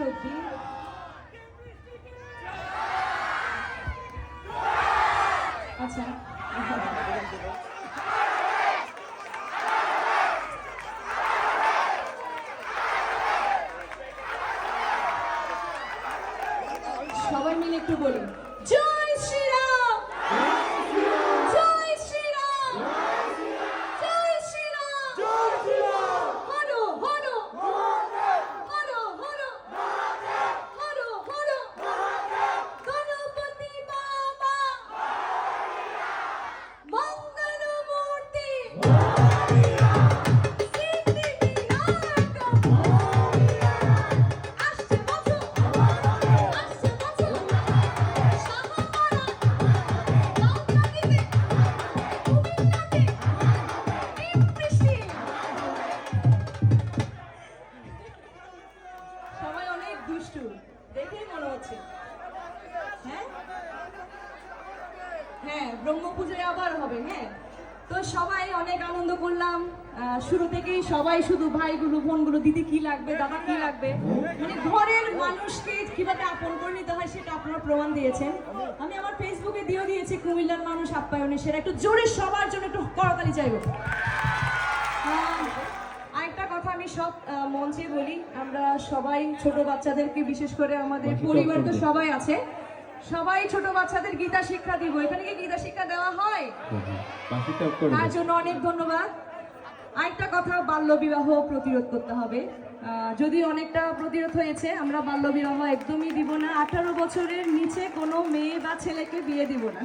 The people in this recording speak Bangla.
অব্দি। আচ্ছা, সবাই মিলে একটু বলি, জয় শ্রীরাম, জয় শ্রীরাম, জয় শ্রীরাম, হর হর, হর হর, হর হর, গণপতি বাবা মঙ্গল মূর্তি, সিদ্ধি বিনায়ক, আসছে বছর, আসছে বছর, সাহাবারা নৌকাটিতে, কুমিল্লাতে বৃষ্টি। সবাই অনেক দুষ্টু দেখেই মনে হচ্ছে। হ্যাঁ হ্যাঁ, ব্রহ্ম পূজায় আবার হবে। হ্যাঁ, তো সবাই অনেক আনন্দ করলাম। শুরু থেকেই সবাই শুধু ভাইগুলো, বোনগুলো, দিদি কি লাগবে, দাদা কি লাগবে, মানে ঘরের মানুষকে কিভাবে আপন করে নিতে হয় সেটা আপনারা প্রমাণ দিয়েছেন। আমি আমার ফেসবুকে দিয়েছি কুমিল্লার মানুষ আপ্যায়নে সেটা একটু জোরে সবার জন্য একটু করতালি চাইব। আরেকটা কথা আমি সব মঞ্চে বলি, আমরা সবাই ছোট বাচ্চাদেরকে, বিশেষ করে আমাদের পরিবার তো সবাই আছে, সবাই ছোট বাচ্চাদের গীতা শিক্ষা দিব। এখানে কি গীতা শিক্ষা দেওয়া হয়? তার জন্য অনেক ধন্যবাদ। আরেকটা কথা, বাল্য বিবাহ প্রতিরোধ করতে হবে। যদি অনেকটা প্রতিরোধ হয়েছে, আমরা বাল্য বিবাহ একদমই দিব না। 18 বছরের নিচে কোনো মেয়ে বা ছেলেকে বিয়ে দিব না।